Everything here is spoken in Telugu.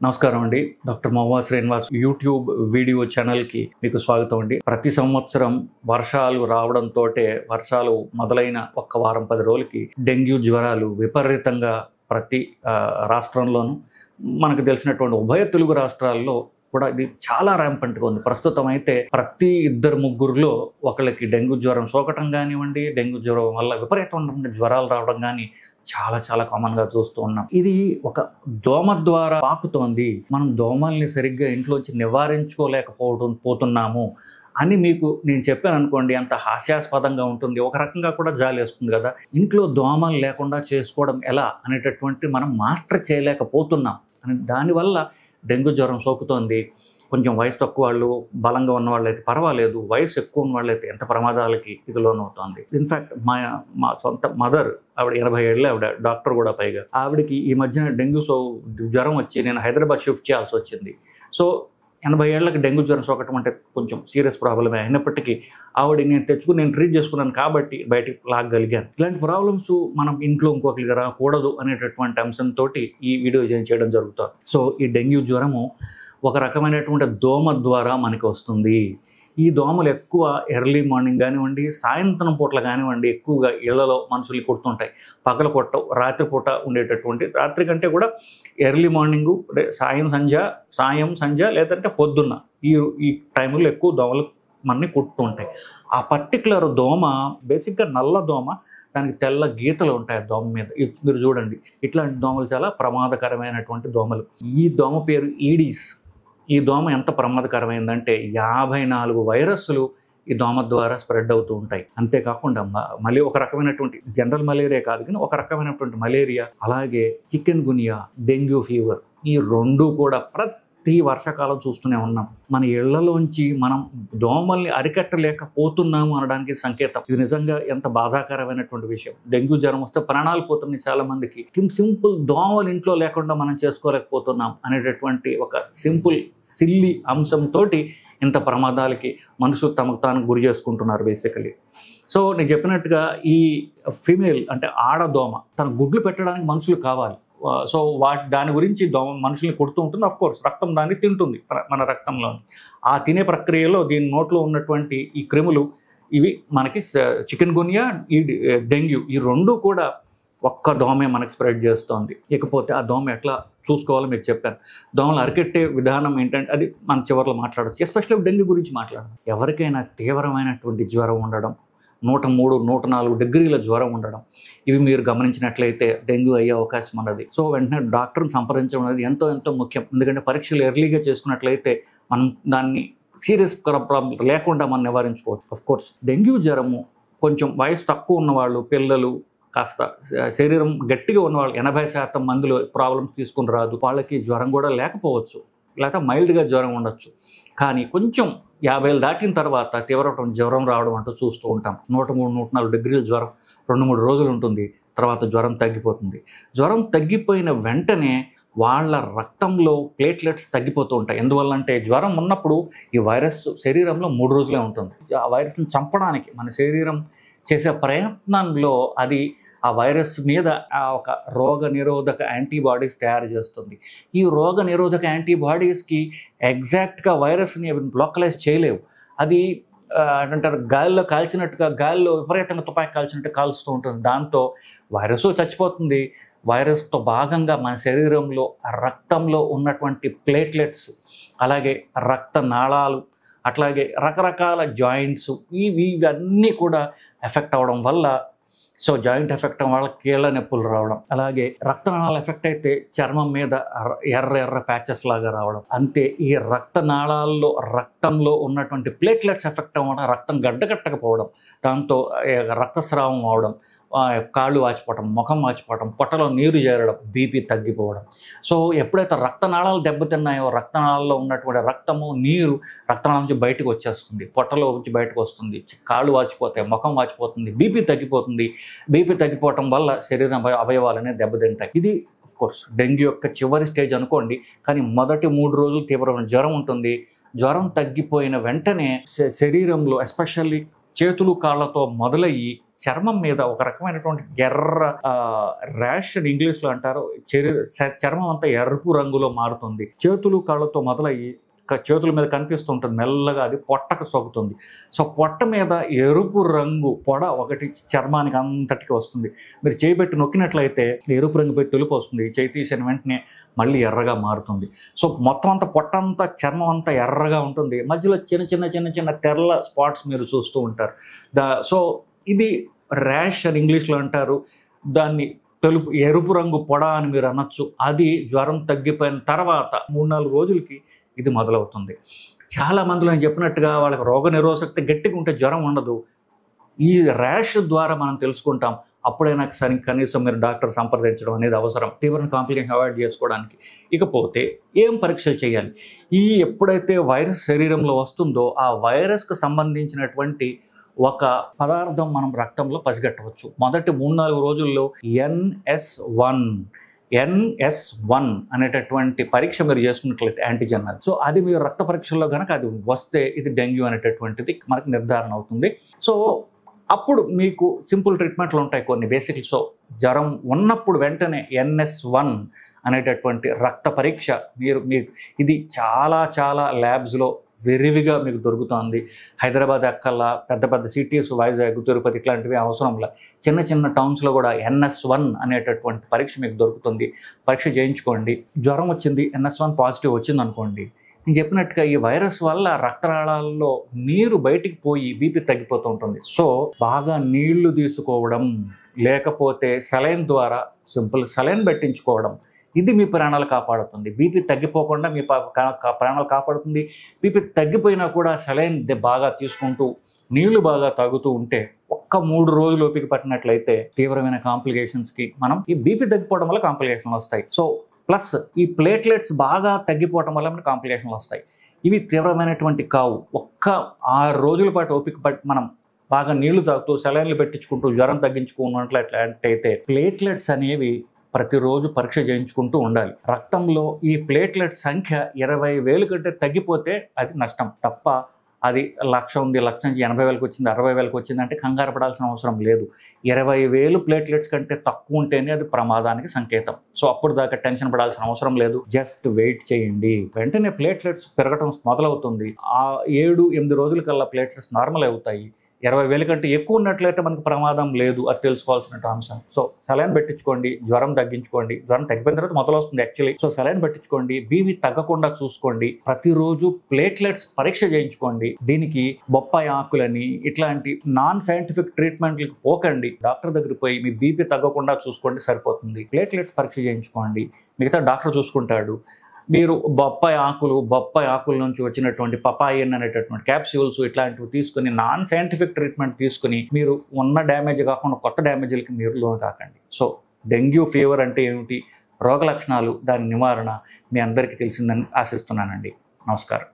నమస్కారం అండి. Doctor Mohammed Srinivas YouTube video ఛానల్‌కి మీకు స్వాగతం అండి. ప్రతి సంవత్సరం వర్షాలు రావడంతోటే వర్షాలు మొదలైన ఒక్క వారం 10 రోజులకి డెంగ్యూ జ్వరాలు విపరీతంగా ప్రతి రాష్ట్రంలోనూ మనకు తెలిసినటువంటి ఉభయ తెలుగు రాష్ట్రాల్లో కూడా ఇది చాలా ర్యాంపంట్‌గా ఉంది. ప్రస్తుతం అయితే ప్రతి ఇద్దరు ముగ్గురులో ఒకళ్ళకి డెంగ్యూ జ్వరం సోకటం కానివ్వండి, డెంగ్యూ జ్వరం వల్ల విపరీతమైన జ్వరాలు రావడం కానీ చాలా కామన్‌గా చూస్తూ ఉన్నాం. ఇది ఒక దోమ ద్వారా పాకుతోంది. మనం దోమల్ని సరిగ్గా ఇంట్లోంచి పోతున్నాము అని మీకు నేను చెప్పాను అనుకోండి, అంత హాస్యాస్పదంగా ఉంటుంది. ఒక రకంగా కూడా జాలేస్తుంది కదా. ఇంట్లో దోమలు లేకుండా చేసుకోవడం ఎలా అనేటటువంటి మనం మాస్టర్ చేయలేకపోతున్నాం. అని దానివల్ల డెంగ్యూ జ్వరం సోకుతోంది. కొంచెం వయసు తక్కువ వాళ్ళు, బలంగా ఉన్న వాళ్ళైతే పర్వాలేదు. వయసు ఎక్కువ ఉన్న వాళ్ళైతే ఎంత ప్రమాదాలకి ఇది లోనవుతోంది. ఇన్ఫ్యాక్ట్ మా సొంత మదర్, ఆవిడ 80 ఏళ్ళే, ఆవిడ డాక్టర్ కూడా పైగా. ఆవిడకి ఈ మధ్యన డెంగ్యూ జ్వరం వచ్చి నేను హైదరాబాద్ షిఫ్ట్ చేయాల్సి వచ్చింది. సో 80 ఏళ్ళకి డెంగ్యూ జ్వరం సోకటం అంటే కొంచెం సీరియస్ ప్రాబ్లమే. అయినప్పటికీ ఆవిడ నేను ట్రీట్ చేసుకున్నాను కాబట్టి బయటికి లాగగలిగాను. ఇలాంటి ప్రాబ్లమ్స్ మనం ఇంట్లో ఇంకొకరికి రాకూడదు అనేటటువంటి అంశంతో ఈ వీడియో చేయడం జరుగుతుంది. సో ఈ డెంగ్యూ జ్వరము ఒక రకమైనటువంటి దోమ ద్వారా మనకి వస్తుంది. ఈ దోమలు ఎక్కువ ఎర్లీ మార్నింగ్ కానివ్వండి, సాయంత్రం పూటలు కానివ్వండి, ఎక్కువగా ఇళ్లలో మనుషులు కుడుతుంటాయి. పగల పూట, రాత్రిపూట ఉండేటటువంటి, రాత్రి కంటే కూడా ఎర్లీ మార్నింగు, సాయం సంధ్య లేదంటే పొద్దున్న ఈ టైంలో ఎక్కువ దోమలు మనని కుడుతుంటాయి. ఆ పర్టికులర్ దోమ బేసిక్గా నల్ల దోమ, దానికి తెల్ల గీతలు ఉంటాయి దోమ మీద. మీరు చూడండి, ఇట్లాంటి దోమలు చాలా ప్రమాదకరమైనటువంటి దోమలు. ఈ దోమ పేరు ఈడీస్. ఈ దోమ ఎంత ప్రమాదకరమైందంటే 54 వైరస్లు ఈ దోమ ద్వారా స్ప్రెడ్ అవుతూ ఉంటాయి. అంతేకాకుండా మళ్ళీ ఒక రకమైనటువంటి జనరల్ మలేరియా కాదు కానీ ఒక రకమైనటువంటి మలేరియా, అలాగే చికెన్ గునియా, డెంగ్యూ ఫీవర్, ఈ రెండు కూడా ప్రతి వర్షాకాలం చూస్తూనే ఉన్నాం. మన ఇళ్లలోంచి మనం దోమల్ని అరికట్టలేకపోతున్నాము అనడానికి సంకేతం. ఇది నిజంగా ఎంత బాధాకరమైనటువంటి విషయం. డెంగ్యూ జ్వరం వస్తే ప్రాణాలు పోతున్నాయి చాలా మందికి. సింపుల్ దోమలు ఇంట్లో లేకుండా మనం చేసుకోలేకపోతున్నాం అనేటటువంటి ఒక సింపుల్ సిల్లీ అంశంతో ఇంత ప్రమాదాలకి మనుషులు తమకు తాను గురి చేసుకుంటున్నారు బేసికలీ. సో నేను చెప్పినట్టుగా ఈ ఫీమేల్ అంటే ఆడదోమ తన గుడ్లు పెట్టడానికి మనుషులు కావాలి. సో దాని గురించి దోమ మనుషుల్ని కొడుతూ ఉంటుంది. అఫ్కోర్స్ రక్తం దాన్ని తింటుంది, మన రక్తంలోని. ఆ తినే ప్రక్రియలో దీని నోట్లో ఉన్నటువంటి ఈ క్రిములు ఇవి మనకి చికెన్ గునియా, ఈ డెంగ్యూ, ఈ రెండు కూడా ఒక్క దోమే మనకి స్ప్రెడ్ చేస్తోంది. ఇకపోతే ఆ దోమ ఎట్లా చూసుకోవాలో మీకు చెప్పాను. దోమలు అరికెట్టే విధానం ఏంటంటే అది మన చివరిలో మాట్లాడవచ్చు. ఎస్పెషల్లీ డెంగ్యూ గురించి మాట్లాడడం. ఎవరికైనా తీవ్రమైనటువంటి జ్వరం ఉండడం, 103, 104 డిగ్రీల జ్వరం ఉండడం, ఇవి మీరు గమనించినట్లయితే డెంగ్యూ అయ్యే అవకాశం ఉన్నది. సో వెంటనే డాక్టర్ని సంప్రదించడం అనేది ఎంతో ముఖ్యం. ఎందుకంటే పరీక్షలు ఎర్లీగా చేసుకున్నట్లయితే మనం దాన్ని సీరియస్ ప్రాబ్లం లేకుండా మనం నివారించుకోవచ్చు. అఫ్కోర్స్ డెంగ్యూ జ్వరము కొంచెం వయసు తక్కువ ఉన్నవాళ్ళు, పిల్లలు, కాస్త శరీరం గట్టిగా ఉన్నవాళ్ళు 80% మందిలో ప్రాబ్లమ్స్ తీసుకుని రాదు. వాళ్ళకి జ్వరం కూడా లేకపోవచ్చు, లేకపోతే మైల్డ్గా జ్వరం ఉండొచ్చు. కానీ కొంచెం 50 ఏళ్ళు దాటిన తర్వాత తీవ్రమైన జ్వరం రావడం అంటూ చూస్తూ ఉంటాం. 103, 104 డిగ్రీల జ్వరం 2-3 రోజులు ఉంటుంది. తర్వాత జ్వరం తగ్గిపోతుంది. జ్వరం తగ్గిపోయిన వెంటనే వాళ్ళ రక్తంలో ప్లేట్లెట్స్ తగ్గిపోతూ ఉంటాయి. ఎందువల్లంటే జ్వరం ఉన్నప్పుడు ఈ వైరస్ శరీరంలో 3 రోజులే ఉంటుంది. ఆ వైరస్ని చంపడానికి మన శరీరం చేసే ప్రయత్నంలో అది ఆ వైరస్ మీద ఒక రోగ నిరోధక యాంటీబాడీస్ తయారు చేస్తుంది. ఈ రోగ నిరోధక యాంటీబాడీస్కి ఎగ్జాక్ట్గా వైరస్ని లోకలైజ్ చేయలేవు. అది అంటారు గాలిలో కాల్చినట్టుగా, గాలిలో విపరీతంగా తుపాకీ కాల్చినట్టు కాల్స్తూ ఉంటుంది. దాంతో వైరస్ చచ్చిపోతుంది. వైరస్తో భాగంగా మన శరీరంలో రక్తంలో ఉన్నటువంటి ప్లేట్లెట్స్, అలాగే రక్త నాళాలు, అట్లాగే రకరకాల జాయింట్స్ ఇవన్నీ కూడా ఎఫెక్ట్ అవ్వడం వల్ల, సో జాయింట్ ఎఫెక్ట్ అవ్వడం వల్ల కీళ్ళ నొప్పులు రావడం, అలాగే రక్తనాళాలు ఎఫెక్ట్ అయితే చర్మం మీద ఎర్ర ప్యాచెస్ లాగా రావడం. అంతే, ఈ రక్తనాళాల్లో రక్తంలో ఉన్నటువంటి ప్లేట్లెట్స్ ఎఫెక్ట్ అవ్వడం, రక్తం గడ్డకట్టకపోవడం, దాంతో రక్తస్రావం అవడం, కాళ్ళు వాచిపోవడం, ముఖం వాచిపోవడం, పొట్టలో నీరు చేరడం, బీపీ తగ్గిపోవడం. సో ఎప్పుడైతే రక్తనాళాలు దెబ్బతిన్నాయో రక్తనాళాల్లో ఉన్నటువంటి రక్తము, నీరు రక్తనాళం నుంచి బయటకు వచ్చేస్తుంది, పొట్టలో నుంచి బయటకు వస్తుంది, కాళ్ళు వాచిపోతాయి, ముఖం వాచిపోతుంది, బీపీ తగ్గిపోతుంది. బీపీ తగ్గిపోవడం వల్ల శరీరం అవయవాలనే దెబ్బతింటాయి. ఇది అఫ్కోర్స్ డెంగ్యూ యొక్క చివరి స్టేజ్ అనుకోండి. కానీ మొదటి 3 రోజులు తీవ్రమైన జ్వరం ఉంటుంది. జ్వరం తగ్గిపోయిన వెంటనే శరీరంలో ఎస్పెషల్లీ చేతులు కాళ్ళతో మొదలయ్యి చర్మం మీద ఒక రకమైనటువంటి ఎర్ర ర్యాష్ అని ఇంగ్లీష్లో అంటారు. చర్మం అంతా ఎరుపు రంగులో మారుతుంది. చేతులు కాళ్ళతో మొదలయ్యి చేతుల మీద కనిపిస్తుంటుంది, మెల్లగా అది పొట్టకు సోకుతుంది. సో పొట్ట మీద ఎరుపు రంగు పొడ ఒకటి చర్మానికి అంతటికి వస్తుంది. మీరు చేయి పెట్టి నొక్కినట్లయితే ఎరుపు రంగు పెట్టి తెలుపు వస్తుంది. చేయి తీసిన వెంటనే మళ్ళీ ఎర్రగా మారుతుంది. సో మొత్తం అంతా పొట్ట అంతా చర్మం అంతా ఎర్రగా ఉంటుంది. మధ్యలో చిన్న తెల్ల స్పాట్స్ మీరు చూస్తూ ఉంటారు. సో ఇది ర్యాష్ అని ఇంగ్లీష్లో అంటారు. దాన్ని ఎరుపు రంగు పొడ అని మీరు అనొచ్చు. అది జ్వరం తగ్గిపోయిన తర్వాత 3-4 రోజులకి ఇది మొదలవుతుంది. చాలా మందిలో నేను చెప్పినట్టుగా వాళ్ళకి రోగ నిరోధశక్తి గట్టిగా ఉంటే జ్వరం ఉండదు. ఈ ర్యాష్ ద్వారా మనం తెలుసుకుంటాం. అప్పుడైనా కనీసం మీరు డాక్టర్ సంప్రదించడం అనేది అవసరం, తీవ్ర కాంప్లికేషన్ అవాయిడ్ చేసుకోవడానికి. ఇకపోతే ఏం పరీక్షలు చేయాలి? ఎప్పుడైతే వైరస్ శరీరంలో వస్తుందో ఆ వైరస్కు సంబంధించినటువంటి ఒక పదార్థం మనం రక్తంలో పసిగట్టవచ్చు. మొదటి 3-4 రోజుల్లో NS1 అనేటటువంటి పరీక్ష మీరు చేసుకున్నట్లయితే యాంటీజెన్. సో అది మీరు రక్త పరీక్షల్లో కనుక అది వస్తే ఇది డెంగ్యూ అనేటటువంటిది మనకు నిర్ధారణ అవుతుంది. సో అప్పుడు మీకు సింపుల్ ట్రీట్మెంట్లు ఉంటాయి కొన్ని బేసిక్. సో జ్వరం ఉన్నప్పుడు వెంటనే NS1 అనేటటువంటి రక్త పరీక్ష మీరు ఇది చాలా ల్యాబ్స్లో విరివిగా మీకు దొరుకుతుంది. హైదరాబాద్ అక్కల్లా పెద్ద సిటీస్, వైజాగ్, తిరుపతి ఇట్లాంటివి అవసరంలా చిన్న టౌన్స్లో కూడా NS1 అనేటటువంటి పరీక్ష మీకు దొరుకుతుంది. పరీక్ష చేయించుకోండి. జ్వరం వచ్చింది, NS1 పాజిటివ్ వచ్చింది అనుకోండి, నేను చెప్పినట్టుగా ఈ వైరస్ వల్ల రక్తనాళాల్లో నీరు బయటికి పోయి బీపీ తగ్గిపోతూ ఉంటుంది. సో బాగా నీళ్లు తీసుకోవడం, లేకపోతే సెలైన్ ద్వారా సింపుల్ సెలైన్ పెట్టించుకోవడం, ఇది మీ ప్రాణాలు కాపాడుతుంది. బీపీ తగ్గిపోకుండా మీ ప్రాణాలు కాపాడుతుంది. బీపీ తగ్గిపోయినా కూడా సెలైన్ బాగా తీసుకుంటూ నీళ్లు బాగా తాగుతూ ఉంటే 1-3 రోజులు ఓపిక పట్టినట్లయితే తీవ్రమైన కాంప్లికేషన్స్కి మనం ఈ బీపీ తగ్గిపోవడం వల్ల కాంప్లికేషన్లు వస్తాయి. సో ప్లస్ ఈ ప్లేట్లెట్స్ బాగా తగ్గిపోవడం వల్ల మనకు కాంప్లికేషన్లు వస్తాయి. ఇవి తీవ్రమైనటువంటి కావు. 6 రోజుల పాటు ఓపిక పట్టి మనం బాగా నీళ్లు తాగుతూ సెలైన్లు పెట్టించుకుంటూ జ్వరం తగ్గించుకున్నట్లయితే ప్లేట్లెట్స్ అనేవి ప్రతిరోజు పరీక్ష చేయించుకుంటూ ఉండాలి. రక్తంలో ఈ ప్లేట్లెట్ సంఖ్య 20,000 కంటే తగ్గిపోతే అది నష్టం తప్ప, అది 1,00,000 ఉంది, 1,00,000 నుంచి 80,000కి వచ్చింది, 60,000కి వచ్చింది అంటే కంగారు పడాల్సిన అవసరం లేదు. 20,000 ప్లేట్లెట్స్ కంటే తక్కువ ఉంటేనే అది ప్రమాదానికి సంకేతం. సో అప్పుడు దాకా టెన్షన్ పడాల్సిన అవసరం లేదు. జస్ట్ వెయిట్ చేయండి. వెంటనే ప్లేట్లెట్స్ పెరగడం మొదలవుతుంది. 7-8 రోజుల కల్లా ప్లేట్లెట్స్ నార్మల్ అవుతాయి. 20,000 కంటే ఎక్కువ ఉన్నట్లయితే మనకు ప్రమాదం లేదు. అది తెలుసుకోవాల్సిన అంశం. సో సెలైన్ పెట్టించుకోండి, జ్వరం తగ్గించుకోండి. జ్వరం తగ్గిపోయిన తర్వాత మొదలవుతుంది యాక్చువల్లీ. సో సెలైన్ పెట్టించుకోండి, బీపీ తగ్గకుండా చూసుకోండి. ప్రతిరోజు ప్లేట్లెట్స్ పరీక్ష చేయించుకోండి. దీనికి బొప్పాయి ఆకులని ఇట్లాంటి నాన్ సైంటిఫిక్ ట్రీట్మెంట్లకు పోకండి. డాక్టర్ దగ్గరికి పోయి మీ బీపీ తగ్గకుండా చూసుకోండి, సరిపోతుంది. ప్లేట్లెట్స్ పరీక్ష చేయించుకోండి, మిగతా డాక్టర్ చూసుకుంటాడు. మీరు బొప్పాయి ఆకుల నుంచి వచ్చినటువంటి పపాయిన్ అనేటటువంటి క్యాప్సూల్స్ ఇట్లాంటివి తీసుకుని నాన్ సైంటిఫిక్ ట్రీట్మెంట్ తీసుకుని మీరు ఉన్న డ్యామేజ్ కాకుండా కొత్త డ్యామేజ్లకి మీరు లోన్ కాకండి. సో డెంగ్యూ ఫీవర్ అంటే ఏమిటి, రోగ లక్షణాలు, దాని నివారణ మీ అందరికీ తెలిసిందని ఆశిస్తున్నానండి. నమస్కారం.